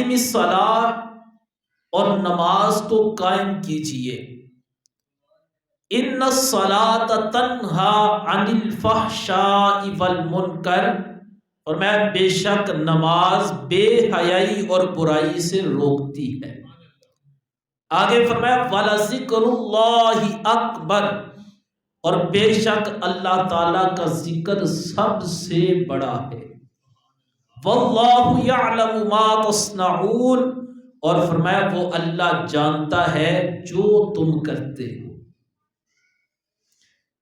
وَأَقِیمِ الصَّلَاةَ اور نماز کو قائم کیجئے. اِنَّ الصَّلَاةَ تَنْہَىٰ عَنِ الْفَحْشَاءِ وَالْمُنکَرِ، اور میں بے شک نماز بے حیائی اور برائی سے روکتی ہے. آگے فرمایا وَلَذِکْرُ اللَّہِ اکبر، اور بے شک اللہ تعالیٰ کا ذکر سب سے بڑا ہے. وَاللَّهُ يَعْلَمُ مَا تَصْنَعُونَ، اور فرمایا وہ اللہ جانتا ہے جو تم کرتے ہو.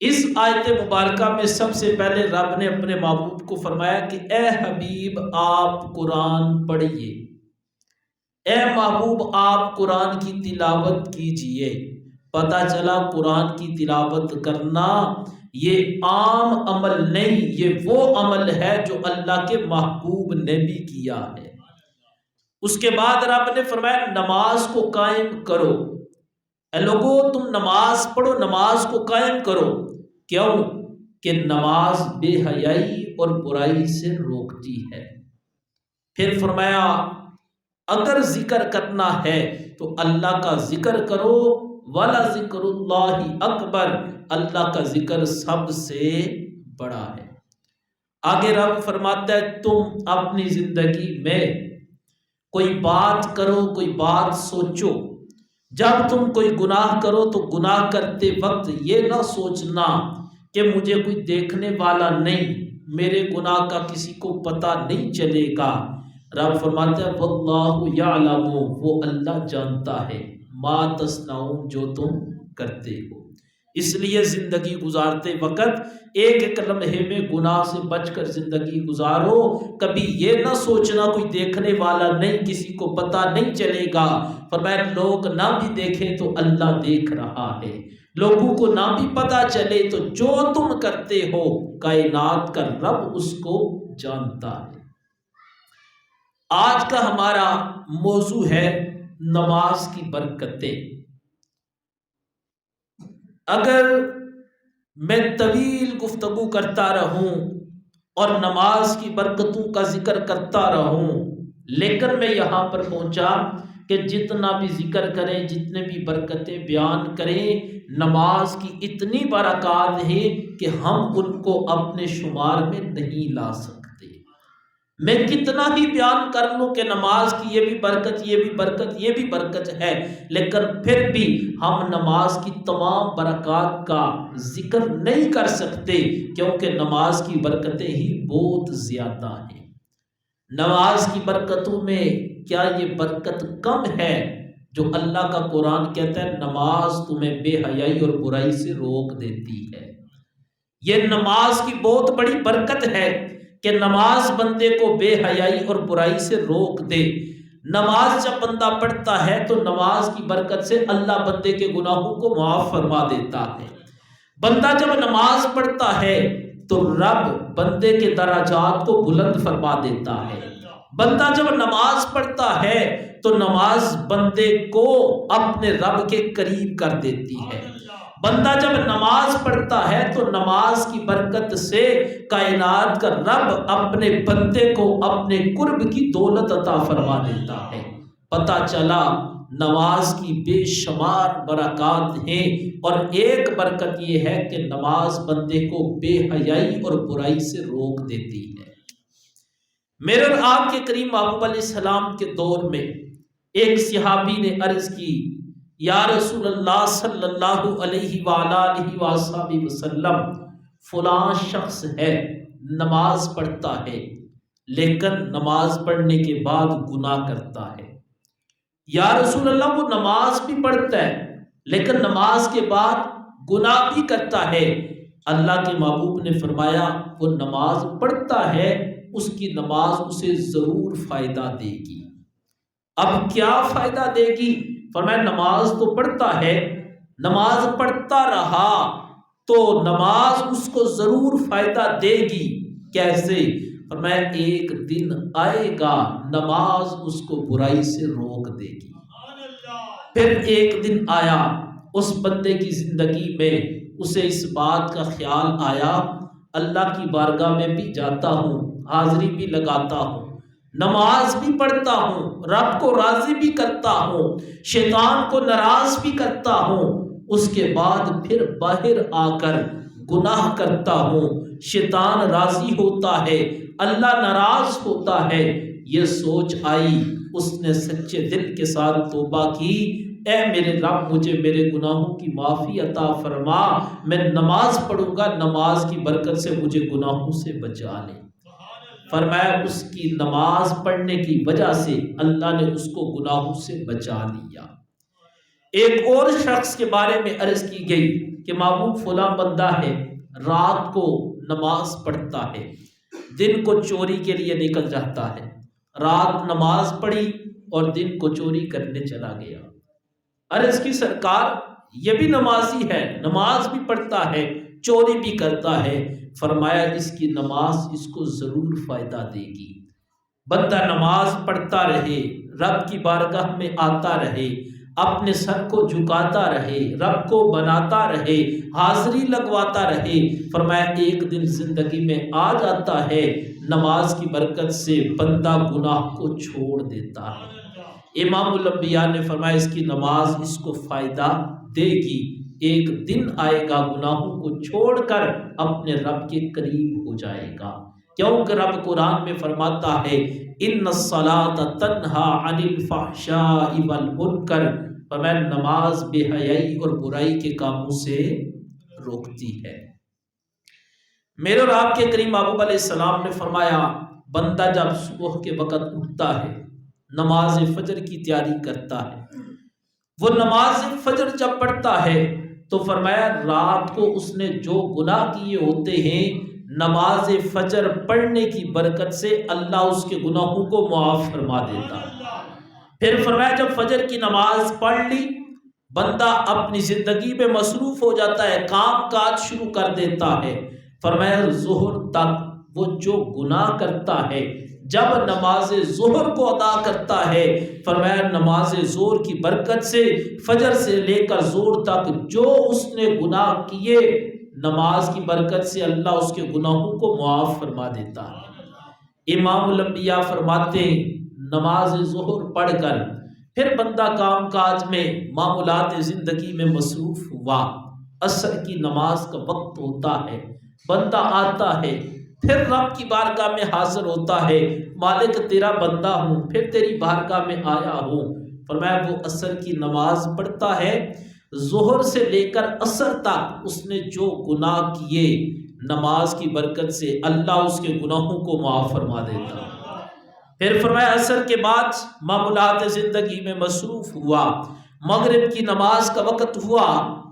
اس آیت مبارکہ میں سب سے پہلے رب نے اپنے محبوب کو فرمایا کہ اے حبیب آپ قرآن پڑھیے، اے محبوب آپ قرآن کی تلاوت کیجئے. پتہ چلا قرآن کی تلاوت کرنا یہ عام عمل نہیں، یہ وہ عمل ہے جو اللہ کے محبوب نے بھی کیا ہے. اس کے بعد رب نے فرمایا نماز کو قائم کرو. اے لوگو تم نماز پڑھو، نماز کو قائم کرو. کیوں؟ کہ نماز بے حیائی اور برائی سے روکتی ہے. پھر فرمایا اگر ذکر کرنا ہے تو اللہ کا ذکر کرو. وَلَذِکْرُ اللَّهِ اکبر، اللہ کا ذکر سب سے بڑا ہے. آگے رب فرماتا ہے تم اپنی زندگی میں کوئی بات کرو، کوئی بات سوچو. جب تم کوئی گناہ کرو تو گناہ کرتے وقت یہ نہ سوچنا کہ مجھے کوئی دیکھنے والا نہیں، میرے گناہ کا کسی کو پتہ نہیں چلے گا. رب فرماتا ہے واللہ یعلم، وہ اللہ جانتا ہے ما تصنعون، جو تم کرتے ہو. اس لیے زندگی گزارتے وقت ایک ایک لمحے میں گناہ سے بچ کر زندگی گزارو. کبھی یہ نہ سوچنا کوئی دیکھنے والا نہیں، کسی کو پتہ نہیں چلے گا. فرمایا لوگ نہ بھی دیکھیں تو اللہ دیکھ رہا ہے، لوگوں کو نہ بھی پتہ چلے تو جو تم کرتے ہو کائنات کا رب اس کو جانتا ہے. آج کا ہمارا موضوع ہے نماز کی برکتیں. اگر میں طویل گفتگو کرتا رہوں اور نماز کی برکتوں کا ذکر کرتا رہوں، لیکن میں یہاں پر پہنچا کہ جتنا بھی ذکر کریں، جتنے بھی برکتیں بیان کریں، نماز کی اتنی برکات ہیں کہ ہم ان کو اپنے شمار میں نہیں لا سکتے. میں کتنا ہی بیان کر لوں کہ نماز کی یہ بھی برکت، یہ بھی برکت، یہ بھی برکت ہے، لیکن پھر بھی ہم نماز کی تمام برکات کا ذکر نہیں کر سکتے، کیونکہ نماز کی برکتیں ہی بہت زیادہ ہیں. نماز کی برکتوں میں کیا یہ برکت کم ہے جو اللہ کا قرآن کہتا ہے نماز تمہیں بے حیائی اور برائی سے روک دیتی ہے. یہ نماز کی بہت بڑی برکت ہے کہ نماز بندے کو بے حیائی اور برائی سے روک دے. نماز جب بندہ پڑھتا ہے تو نماز کی برکت سے اللہ بندے کے گناہوں کو معاف فرما دیتا ہے. بندہ جب نماز پڑھتا ہے تو رب بندے کے درجات کو بلند فرما دیتا ہے. بندہ جب نماز پڑھتا ہے تو نماز بندے کو اپنے رب کے قریب کر دیتی ہے. بندہ جب نماز پڑھتا ہے تو نماز کی برکت سے کائنات کا رب اپنے بندے کو اپنے قرب کی دولت عطا فرما دیتا ہے. پتہ چلا نماز کی بے شمار برکات ہیں، اور ایک برکت یہ ہے کہ نماز بندے کو بے حیائی اور برائی سے روک دیتی ہے. میرے اور آپ کے کریم محبوب علیہ السلام کے دور میں ایک صحابی نے عرض کی یا رسول اللہ صلی اللہ علیہ وآلہ وآلہ وسلم، فلاں شخص ہے نماز پڑھتا ہے لیکن نماز پڑھنے کے بعد گناہ کرتا ہے. یا رسول اللہ وہ نماز بھی پڑھتا ہے لیکن نماز کے بعد گناہ بھی کرتا ہے. اللہ کے محبوب نے فرمایا وہ نماز پڑھتا ہے، اس کی نماز اسے ضرور فائدہ دے گی. اب کیا فائدہ دے گی؟ فرمایا نماز تو پڑھتا ہے، نماز پڑھتا رہا تو نماز اس کو ضرور فائدہ دے گی. کیسے؟ فرمایا ایک دن آئے گا نماز اس کو برائی سے روک دے گی. پھر ایک دن آیا اس بندے کی زندگی میں، اسے اس بات کا خیال آیا اللہ کی بارگاہ میں بھی جاتا ہوں، حاضری بھی لگاتا ہوں، نماز بھی پڑھتا ہوں، رب کو راضی بھی کرتا ہوں، شیطان کو ناراض بھی کرتا ہوں، اس کے بعد پھر باہر آ کر گناہ کرتا ہوں، شیطان راضی ہوتا ہے، اللہ ناراض ہوتا ہے۔ یہ سوچ آئی، اس نے سچے دل کے ساتھ توبہ کی، اے میرے رب مجھے میرے گناہوں کی معافی عطا فرما، میں نماز پڑھوں گا، نماز کی برکت سے مجھے گناہوں سے بچا لے۔ فرمایا اس کی نماز پڑھنے کی وجہ سے اللہ نے اس کو گناہوں سے بچا لیا۔ ایک اور شخص کے بارے میں عرض کی گئی کہ محبوب فلاں بندہ ہے، رات کو نماز پڑھتا ہے، دن کو چوری کے لیے نکل جاتا ہے، رات نماز پڑھی اور دن کو چوری کرنے چلا گیا۔ عرض کی سرکار یہ بھی نمازی ہے، نماز بھی پڑھتا ہے، چوری بھی کرتا ہے۔ فرمایا اس کی نماز اس کو ضرور فائدہ دے گی۔ بندہ نماز پڑھتا رہے، رب کی بارگاہ میں آتا رہے، اپنے سر کو جھکاتا رہے، رب کو بناتا رہے، حاضری لگواتا رہے، فرمایا ایک دن زندگی میں آ جاتا ہے، نماز کی برکت سے بندہ گناہ کو چھوڑ دیتا ہے۔ امام الانبیاء نے فرمایا اس کی نماز اس کو فائدہ دے گی، ایک دن آئے گا گناہوں کو چھوڑ کر اپنے رب کے قریب ہو جائے گا، کیونکہ رب قرآن میں فرماتا ہے ان الصلاۃ تنہا عن الفحشاء والمنکر، فرمایا نماز بے حیائی اور برائی کے کاموں سے روکتی ہے۔ میرے اور آپ کے کریم محبوب علیہ السلام نے فرمایا بندہ جب صبح کے وقت اٹھتا ہے، نماز فجر کی تیاری کرتا ہے، وہ نماز فجر جب پڑھتا ہے تو فرمایا رات کو اس نے جو گناہ کیے ہوتے ہیں، نماز فجر پڑھنے کی برکت سے اللہ اس کے گناہوں کو معاف فرما دیتا ہے۔ پھر فرمایا جب فجر کی نماز پڑھ لی، بندہ اپنی زندگی میں مصروف ہو جاتا ہے، کام کاج شروع کر دیتا ہے۔ فرمایا ظہر تک وہ جو گناہ کرتا ہے، جب نماز ظہر کو ادا کرتا ہے، فرمایا نماز ظہر کی برکت سے فجر سے لے کر ظہر تک جو اس نے گناہ کیے، نماز کی برکت سے اللہ اس کے گناہوں کو معاف فرما دیتا ہے۔ امام الانبیاء فرماتے ہیں نماز ظہر پڑھ کر پھر بندہ کام کاج میں معمولات زندگی میں مصروف ہوا، عصر کی نماز کا وقت ہوتا ہے، بندہ آتا ہے، پھر رب کی بارگاہ میں حاضر ہوتا ہے، مالک تیرا بندہ ہوں، پھر تیری بارگاہ میں آیا ہوں۔ فرمایا وہ عصر کی نماز پڑھتا ہے، ظہر سے لے کر عصر تک اس نے جو گناہ کیے، نماز کی برکت سے اللہ اس کے گناہوں کو معاف فرما دیتا ہے۔ پھر فرمایا عصر کے بعد معمولات زندگی میں مصروف ہوا، مغرب کی نماز کا وقت ہوا،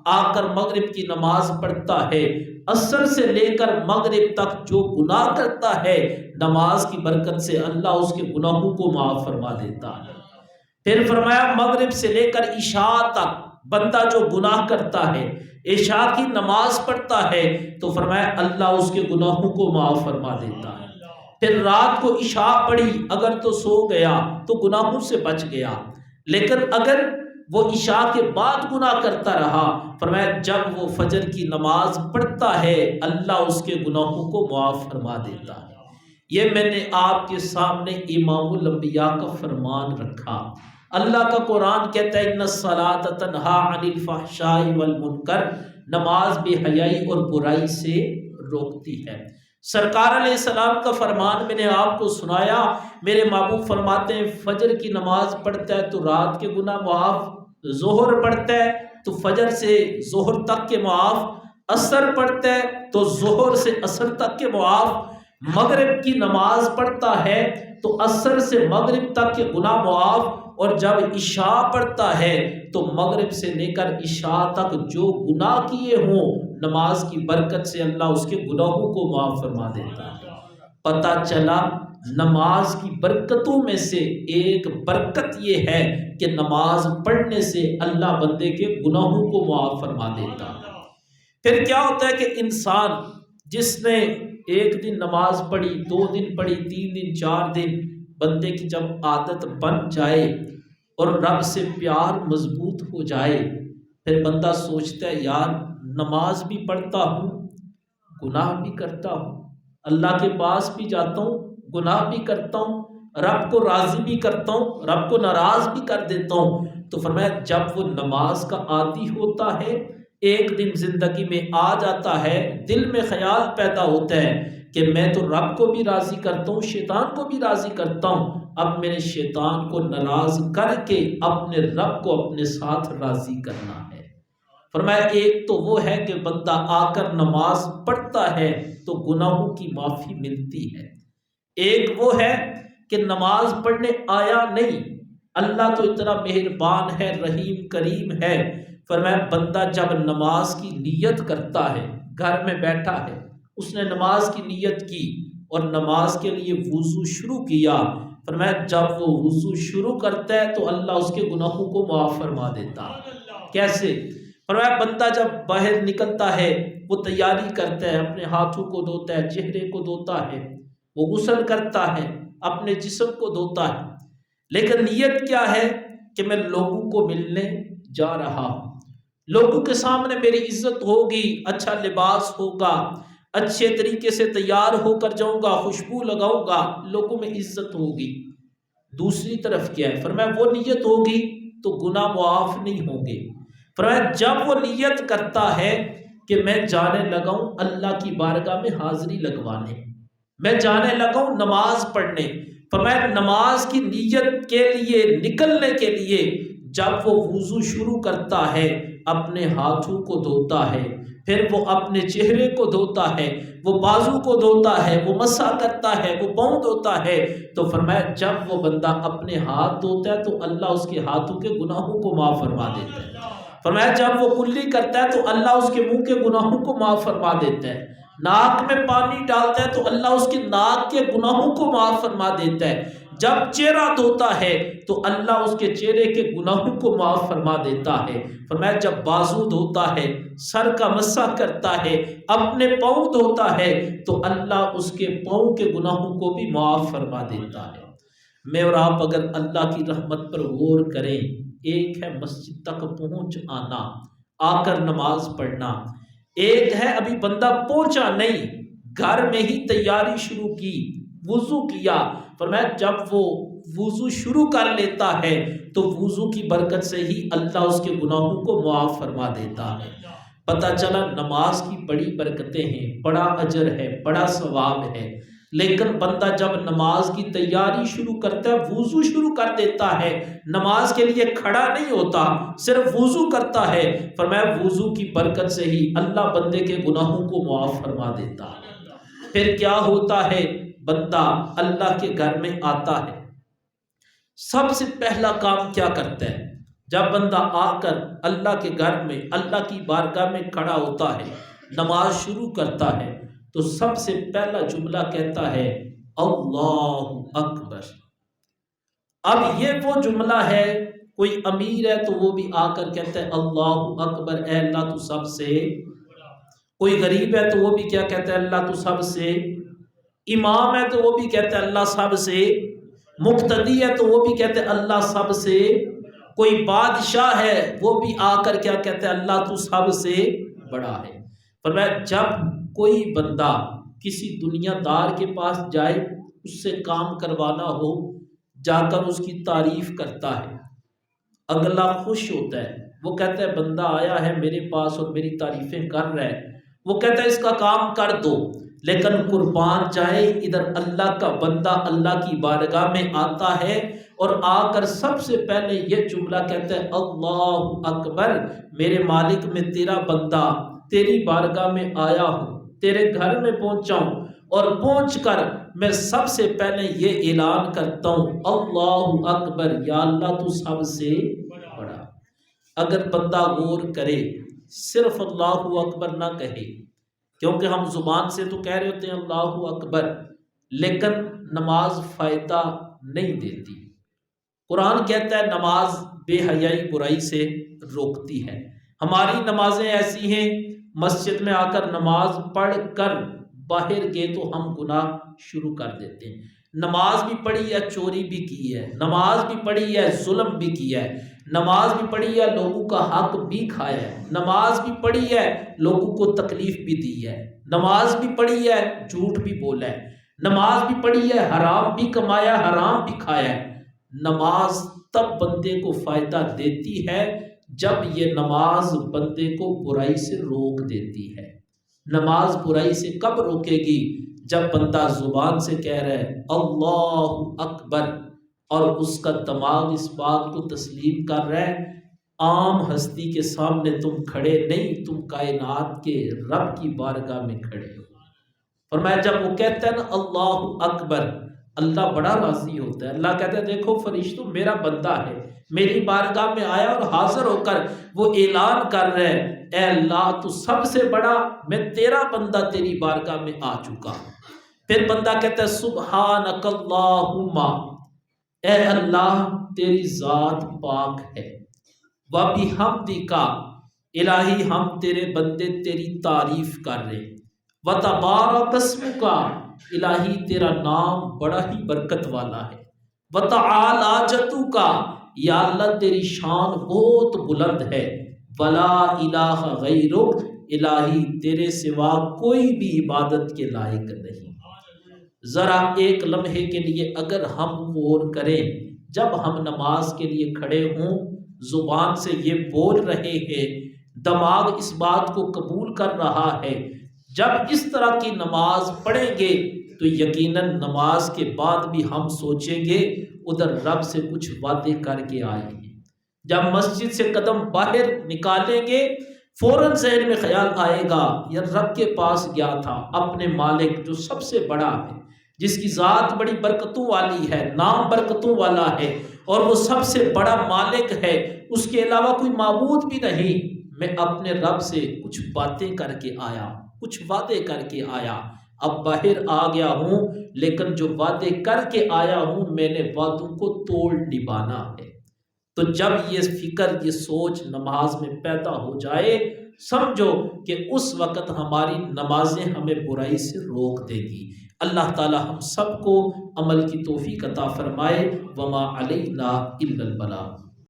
آ کر مغرب کی نماز پڑھتا ہے، عصر سے لے کر مغرب تک جو گناہ کرتا ہے، نماز کی برکت سے اللہ اس کے گناہوں کو معاف فرما دیتا ہے۔ پھر فرمایا مغرب سے لے کر عشاء تک بندہ جو گناہ کرتا ہے، عشاء کی نماز پڑھتا ہے تو فرمایا اللہ اس کے گناہوں کو معاف فرما دیتا ہے۔ پھر رات کو عشاء پڑھی، اگر تو سو گیا تو گناہوں سے بچ گیا، لیکن اگر وہ عشاء کے بعد گناہ کرتا رہا، فرمایا جب وہ فجر کی نماز پڑھتا ہے اللہ اس کے گناہوں کو معاف فرما دیتا ہے۔ یہ میں نے آپ کے سامنے امام الانبیاء کا فرمان رکھا۔ اللہ کا قرآن کہتا ہے ان الصلاۃ تنہا عن الفحشاء والمنکر، نماز بے حیائی اور برائی سے روکتی ہے۔ سرکار علیہ السلام کا فرمان میں نے آپ کو سنایا، میرے محبوب فرماتے ہیں فجر کی نماز پڑھتا ہے تو رات کے گناہ معاف، ظہر پڑھتا ہے تو فجر سے ظہر تک کے معاف، عصر پڑھتا ہے تو ظہر سے عصر تک کے معاف، مغرب کی نماز پڑھتا ہے تو عصر سے مغرب تک کے گناہ معاف، اور جب عشاء پڑھتا ہے تو مغرب سے لے کر عشاء تک جو گناہ کیے ہوں، نماز کی برکت سے اللہ اس کے گناہوں کو معاف فرما دیتا ہے۔ پتہ چلا نماز کی برکتوں میں سے ایک برکت یہ ہے کہ نماز پڑھنے سے اللہ بندے کے گناہوں کو معاف فرما دیتا ہے۔ پھر کیا ہوتا ہے کہ انسان جس نے ایک دن نماز پڑھی، 2 دن پڑھی، 3 دن، 4 دن، بندے کی جب عادت بن جائے اور رب سے پیار مضبوط ہو جائے، پھر بندہ سوچتا ہے یار نماز بھی پڑھتا ہوں، گناہ بھی کرتا ہوں، اللہ کے پاس بھی جاتا ہوں، گناہ بھی کرتا ہوں، رب کو راضی بھی کرتا ہوں، رب کو ناراض بھی کر دیتا ہوں۔ تو فرمایا جب وہ نماز کا عادی ہوتا ہے، ایک دن زندگی میں آ جاتا ہے، دل میں خیال پیدا ہوتا ہے کہ میں تو رب کو بھی راضی کرتا ہوں، شیطان کو بھی راضی کرتا ہوں، اب میرے شیطان کو ناراض کر کے اپنے رب کو اپنے ساتھ راضی کرنا ہے۔ فرمایا ایک تو وہ ہے کہ بندہ آ کر نماز پڑھتا ہے تو گناہوں کی معافی ملتی ہے، ایک وہ ہے کہ نماز پڑھنے آیا نہیں، اللہ تو اتنا مہربان ہے، رحیم کریم ہے۔ فرمایا بندہ جب نماز کی نیت کرتا ہے، گھر میں بیٹھا ہے، اس نے نماز کی نیت کی اور نماز کے لیے وضو شروع کیا، فرمایا جب وہ وضو شروع کرتا ہے تو اللہ اس کے گناہوں کو معاف فرما دیتا ہے۔ کیسے؟ فرمایا بندہ جب باہر نکلتا ہے، وہ تیاری کرتا ہے، اپنے ہاتھوں کو دھوتا ہے، چہرے کو دھوتا ہے، وہ غسل کرتا ہے، اپنے جسم کو دھوتا ہے، لیکن نیت کیا ہے کہ میں لوگوں کو ملنے جا رہا ہوں، لوگوں کے سامنے میری عزت ہوگی، اچھا لباس ہوگا، اچھے طریقے سے تیار ہو کر جاؤں گا، خوشبو لگاؤں گا، لوگوں میں عزت ہوگی۔ دوسری طرف کیا ہے؟ فرمایا وہ نیت ہوگی تو گناہ معاف نہیں ہوں گے۔ فرمایا جب وہ نیت کرتا ہے کہ میں جانے لگا ہوں اللہ کی بارگاہ میں حاضری لگوانے، میں جانے لگا ہوں نماز پڑھنے، فرمایا نماز کی نیت کے لیے نکلنے کے لیے جب وہ وضو شروع کرتا ہے، اپنے ہاتھوں کو دھوتا ہے، پھر وہ اپنے چہرے کو دھوتا ہے، وہ بازو کو دھوتا ہے، وہ مسح کرتا ہے، وہ پاؤں دھوتا ہے، تو فرمایا جب وہ بندہ اپنے ہاتھ دھوتا ہے تو اللہ اس کے ہاتھوں کے گناہوں کو معاف فرما دیتا ہے۔ فرمایا جب وہ کلی کرتا ہے تو اللہ اس کے منہ کے گناہوں کو معاف فرما دیتا ہے، ناک میں پانی ڈالتا ہے تو اللہ اس کے ناک کے گناہوں کو معاف فرما دیتا ہے، جب چہرہ دھوتا ہے تو اللہ اس کے چہرے کے گناہوں کو معاف فرما دیتا ہے۔ فرمایا جب بازو دھوتا ہے، سر کا مسح کرتا ہے، اپنے پاؤں دھوتا ہے تو اللہ اس کے پاؤں کے گناہوں کو بھی معاف فرما دیتا ہے۔ میں اور آپ اگر اللہ کی رحمت پر غور کریں، ایک ہے مسجد تک پہنچ آنا، آ کر نماز پڑھنا، ایک ہے ابھی بندہ پہنچا نہیں، گھر میں ہی تیاری شروع کی، وضو کیا، فرمایا جب وہ وضو شروع کر لیتا ہے تو وضو کی برکت سے ہی اللہ اس کے گناہوں کو معاف فرما دیتا ہے۔ پتہ چلا نماز کی بڑی برکتیں ہیں، بڑا اجر ہے، بڑا ثواب ہے، لیکن بندہ جب نماز کی تیاری شروع کرتا ہے، وضو شروع کر دیتا ہے، نماز کے لیے کھڑا نہیں ہوتا، صرف وضو کرتا ہے، فرمایا وضو کی برکت سے ہی اللہ بندے کے گناہوں کو معاف فرما دیتا ہے۔ پھر کیا ہوتا ہے؟ بندہ اللہ کے گھر میں آتا ہے، سب سے پہلا کام کیا کرتا ہے؟ جب بندہ آ کر اللہ کے گھر میں اللہ کی بارگاہ میں کھڑا ہوتا ہے، نماز شروع کرتا ہے تو سب سے پہلا جملہ کہتا ہے اللہ اکبر۔ اب یہ وہ جملہ ہے، کوئی امیر ہے تو وہ بھی آ کر کہتا ہے اللہ اکبر، اے اللہ تو سب سے، کوئی غریب ہے تو وہ بھی کیا کہتا ہے؟ اللہ تو سب سے، امام ہے تو وہ بھی کہتا ہے اللہ سب سے، مقتدی ہے تو وہ بھی کہتے ہیں اللہ سب سے، کوئی بادشاہ ہے وہ بھی آ کر کیا کہتے ہیں؟ اللہ تو سب سے بڑا ہے۔ فرمایا جب کوئی بندہ کسی دنیا دار کے پاس جائے، اس سے کام کروانا ہو، جا کر اس کی تعریف کرتا ہے، اگلا خوش ہوتا ہے، وہ کہتا ہے بندہ آیا ہے میرے پاس اور میری تعریفیں کر رہا ہے، وہ کہتا ہے اس کا کام کر دو، لیکن قربان جائے ادھر اللہ کا بندہ اللہ کی بارگاہ میں آتا ہے اور آ کر سب سے پہلے یہ جملہ کہتا ہے اللہ اکبر، میرے مالک میں تیرا بندہ تیری بارگاہ میں آیا ہوں، تیرے گھر میں پہنچا ہوں، اور پہنچ کر میں سب سے پہلے یہ اعلان کرتا ہوں اللہ اکبر، یا اللہ تو سب سے بڑا۔ اگر بندہ غور کرے، صرف اللہ اکبر نہ کہے، کیونکہ ہم زبان سے تو کہہ رہے ہوتے ہیں اللہ اکبر، لیکن نماز فائدہ نہیں دیتی۔ قرآن کہتا ہے نماز بے حیائی برائی سے روکتی ہے۔ ہماری نمازیں ایسی ہیں، مسجد میں آ کر نماز پڑھ کر باہر گئے تو ہم گناہ شروع کر دیتے ہیں۔ نماز بھی پڑھی ہے، چوری بھی کی ہے، نماز بھی پڑھی ہے، ظلم بھی کیا ہے، نماز بھی پڑھی ہے، لوگوں کا حق بھی کھایا ہے، نماز بھی پڑھی ہے، لوگوں کو تکلیف بھی دی ہے، نماز بھی پڑھی ہے، جھوٹ بھی بولا ہے، نماز بھی پڑھی ہے، حرام بھی کمایا، حرام بھی کھایا ہے۔ نماز تب بندے کو فائدہ دیتی ہے جب یہ نماز بندے کو برائی سے روک دیتی ہے۔ نماز برائی سے کب روکے گی؟ جب بندہ زبان سے کہہ رہا ہے اللہ اکبر اور اس کا دماغ اس بات کو تسلیم کر رہا ہے عام ہستی کے سامنے تم کھڑے نہیں، تم کائنات کے رب کی بارگاہ میں کھڑے ہو۔ فرمایا جب وہ کہتا ہے نا اللہ اکبر، اللہ بڑا راضی ہوتا ہے۔ اللہ کہتا ہے دیکھو فرشتوں، میرا بندہ ہے، میری بارگاہ میں آیا اور حاضر ہو کر وہ اعلان کر رہے ہیں اے اللہ تو سب سے بڑا، میں تیرا بندہ تیری بارگاہ میں آ چکا ہوں۔ پھر بندہ کہتا ہے سبحانک اللہم، اے اللہ تیری ذات پاک ہے، وَبِحَمْدِکَ، الہی ہم تیرے بندے تیری تعریف کر رہے، وَتَبَارَکَ اسْمُکَ، الہی تیرا نام بڑا ہی برکت والا ہے، وَتَعَالَىٰ جَدُّکَ، یا اللہ تیری شان بہت بلند ہے، وَلَا إِلَٰهَ غَيْرُکَ، الہی تیرے سوا کوئی بھی عبادت کے لائق نہیں۔ ذرا ایک لمحے کے لیے اگر ہم غور کریں، جب ہم نماز کے لیے کھڑے ہوں، زبان سے یہ بول رہے ہیں، دماغ اس بات کو قبول کر رہا ہے، جب اس طرح کی نماز پڑھیں گے تو یقیناً نماز کے بعد بھی ہم سوچیں گے ادھر رب سے کچھ وعدے کر کے آئے ہیں۔ جب مسجد سے قدم باہر نکالیں گے فوراً ذہن میں خیال آئے گا یا رب کے پاس گیا تھا، اپنے مالک جو سب سے بڑا ہے، جس کی ذات بڑی برکتوں والی ہے، نام برکتوں والا ہے اور وہ سب سے بڑا مالک ہے، اس کے علاوہ کوئی معبود بھی نہیں، میں اپنے رب سے کچھ باتیں کر کے آیا، کچھ وعدے کر کے آیا، اب باہر آ گیا ہوں لیکن جو وعدے کر کے آیا ہوں میں نے وعدوں کو توڑ نبھانا ہے۔ تو جب یہ فکر، یہ سوچ نماز میں پیدا ہو جائے، سمجھو کہ اس وقت ہماری نمازیں ہمیں برائی سے روک دے گی۔ اللہ تعالی ہم سب کو عمل کی توفیق عطا فرمائے۔ وما علینا الا البلاغ۔